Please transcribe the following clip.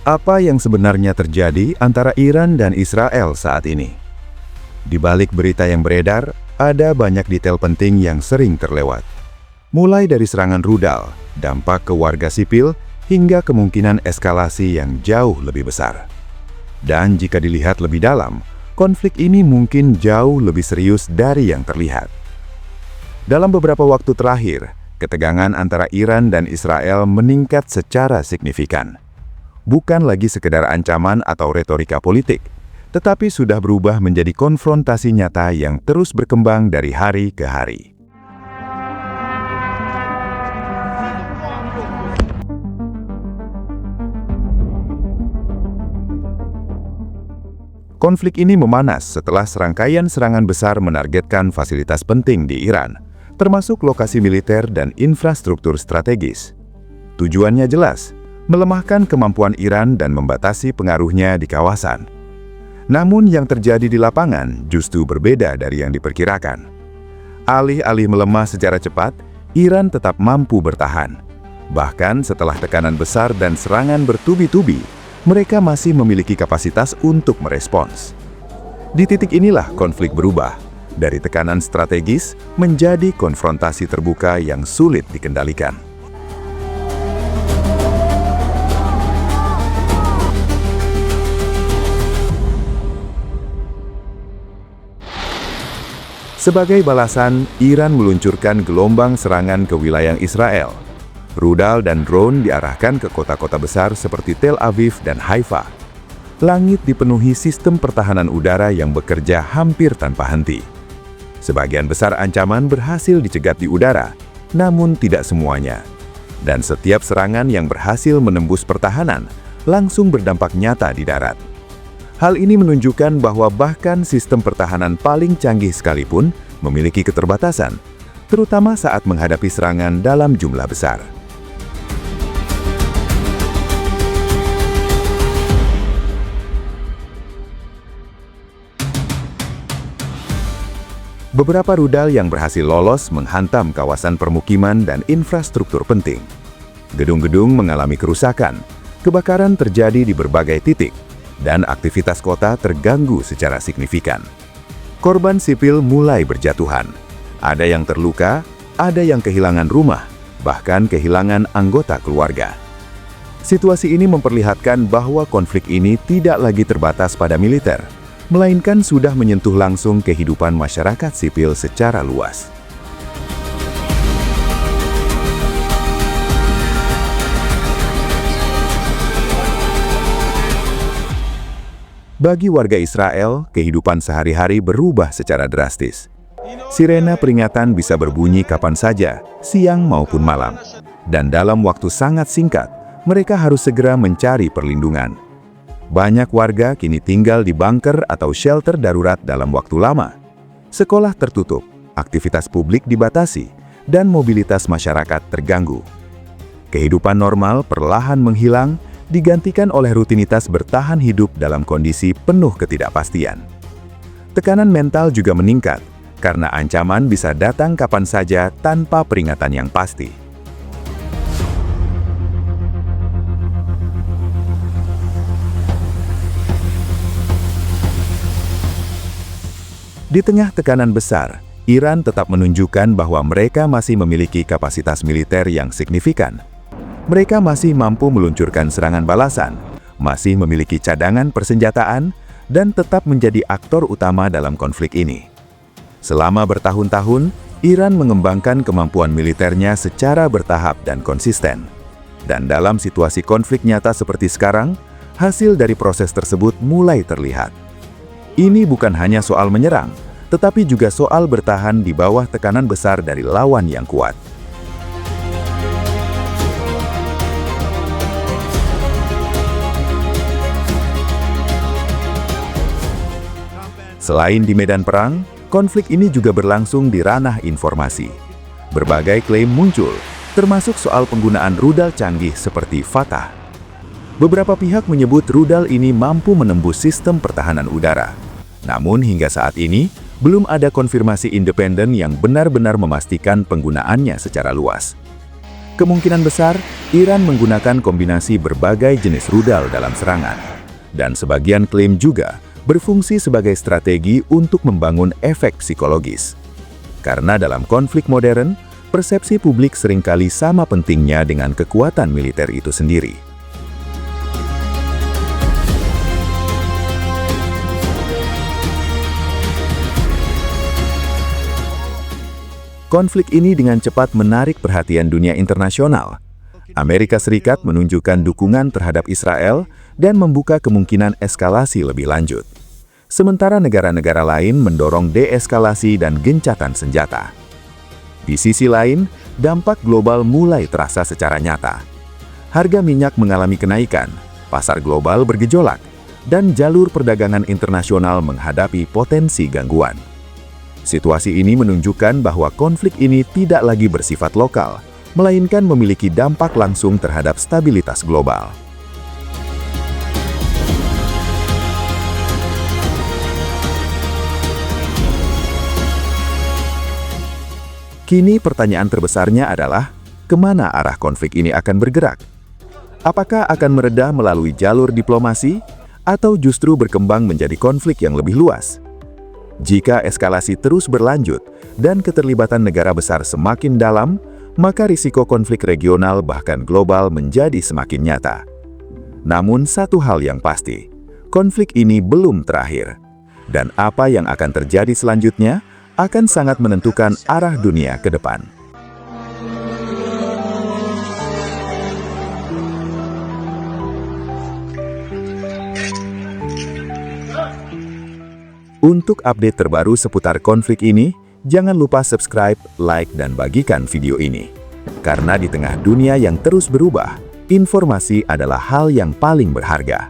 Apa yang sebenarnya terjadi antara Iran dan Israel saat ini? Di balik berita yang beredar, ada banyak detail penting yang sering terlewat. Mulai dari serangan rudal, dampak ke warga sipil, hingga kemungkinan eskalasi yang jauh lebih besar. Dan jika dilihat lebih dalam, konflik ini mungkin jauh lebih serius dari yang terlihat. Dalam beberapa waktu terakhir, ketegangan antara Iran dan Israel meningkat secara signifikan. Bukan lagi sekedar ancaman atau retorika politik, tetapi sudah berubah menjadi konfrontasi nyata yang terus berkembang dari hari ke hari. Konflik ini memanas setelah serangkaian serangan besar menargetkan fasilitas penting di Iran, termasuk lokasi militer dan infrastruktur strategis. Tujuannya jelas, melemahkan kemampuan Iran dan membatasi pengaruhnya di kawasan. Namun yang terjadi di lapangan justru berbeda dari yang diperkirakan. Alih-alih melemah secara cepat, Iran tetap mampu bertahan. Bahkan setelah tekanan besar dan serangan bertubi-tubi, mereka masih memiliki kapasitas untuk merespons. Di titik inilah konflik berubah, dari tekanan strategis menjadi konfrontasi terbuka yang sulit dikendalikan. Sebagai balasan, Iran meluncurkan gelombang serangan ke wilayah Israel. Rudal dan drone diarahkan ke kota-kota besar seperti Tel Aviv dan Haifa. Langit dipenuhi sistem pertahanan udara yang bekerja hampir tanpa henti. Sebagian besar ancaman berhasil dicegat di udara, namun tidak semuanya. Dan setiap serangan yang berhasil menembus pertahanan langsung berdampak nyata di darat. Hal ini menunjukkan bahwa bahkan sistem pertahanan paling canggih sekalipun memiliki keterbatasan, terutama saat menghadapi serangan dalam jumlah besar. Beberapa rudal yang berhasil lolos menghantam kawasan permukiman dan infrastruktur penting. Gedung-gedung mengalami kerusakan, kebakaran terjadi di berbagai titik, dan aktivitas kota terganggu secara signifikan. Korban sipil mulai berjatuhan. Ada yang terluka, ada yang kehilangan rumah, bahkan kehilangan anggota keluarga. Situasi ini memperlihatkan bahwa konflik ini tidak lagi terbatas pada militer, melainkan sudah menyentuh langsung kehidupan masyarakat sipil secara luas. Bagi warga Israel, kehidupan sehari-hari berubah secara drastis. Sirena peringatan bisa berbunyi kapan saja, siang maupun malam. Dan dalam waktu sangat singkat, mereka harus segera mencari perlindungan. Banyak warga kini tinggal di bunker atau shelter darurat dalam waktu lama. Sekolah tertutup, aktivitas publik dibatasi, dan mobilitas masyarakat terganggu. Kehidupan normal perlahan menghilang, digantikan oleh rutinitas bertahan hidup dalam kondisi penuh ketidakpastian. Tekanan mental juga meningkat, karena ancaman bisa datang kapan saja tanpa peringatan yang pasti. Di tengah tekanan besar, Iran tetap menunjukkan bahwa mereka masih memiliki kapasitas militer yang signifikan. Mereka masih mampu meluncurkan serangan balasan, masih memiliki cadangan persenjataan, dan tetap menjadi aktor utama dalam konflik ini. Selama bertahun-tahun, Iran mengembangkan kemampuan militernya secara bertahap dan konsisten. Dan dalam situasi konflik nyata seperti sekarang, hasil dari proses tersebut mulai terlihat. Ini bukan hanya soal menyerang, tetapi juga soal bertahan di bawah tekanan besar dari lawan yang kuat. Selain di medan perang, konflik ini juga berlangsung di ranah informasi. Berbagai klaim muncul, termasuk soal penggunaan rudal canggih seperti Fatah. Beberapa pihak menyebut rudal ini mampu menembus sistem pertahanan udara. Namun hingga saat ini, belum ada konfirmasi independen yang benar-benar memastikan penggunaannya secara luas. Kemungkinan besar, Iran menggunakan kombinasi berbagai jenis rudal dalam serangan. Dan sebagian klaim juga berfungsi sebagai strategi untuk membangun efek psikologis. Karena dalam konflik modern, persepsi publik seringkali sama pentingnya dengan kekuatan militer itu sendiri. Konflik ini dengan cepat menarik perhatian dunia internasional. Amerika Serikat menunjukkan dukungan terhadap Israel dan membuka kemungkinan eskalasi lebih lanjut. Sementara negara-negara lain mendorong deeskalasi dan gencatan senjata. Di sisi lain, dampak global mulai terasa secara nyata. Harga minyak mengalami kenaikan, pasar global bergejolak, dan jalur perdagangan internasional menghadapi potensi gangguan. Situasi ini menunjukkan bahwa konflik ini tidak lagi bersifat lokal, melainkan memiliki dampak langsung terhadap stabilitas global. Kini pertanyaan terbesarnya adalah, kemana arah konflik ini akan bergerak? Apakah akan mereda melalui jalur diplomasi, atau justru berkembang menjadi konflik yang lebih luas? Jika eskalasi terus berlanjut dan keterlibatan negara besar semakin dalam, maka risiko konflik regional bahkan global menjadi semakin nyata. Namun satu hal yang pasti, konflik ini belum terakhir. Dan apa yang akan terjadi selanjutnya akan sangat menentukan arah dunia ke depan. Untuk update terbaru seputar konflik ini, jangan lupa subscribe, like, dan bagikan video ini. Karena di tengah dunia yang terus berubah, informasi adalah hal yang paling berharga.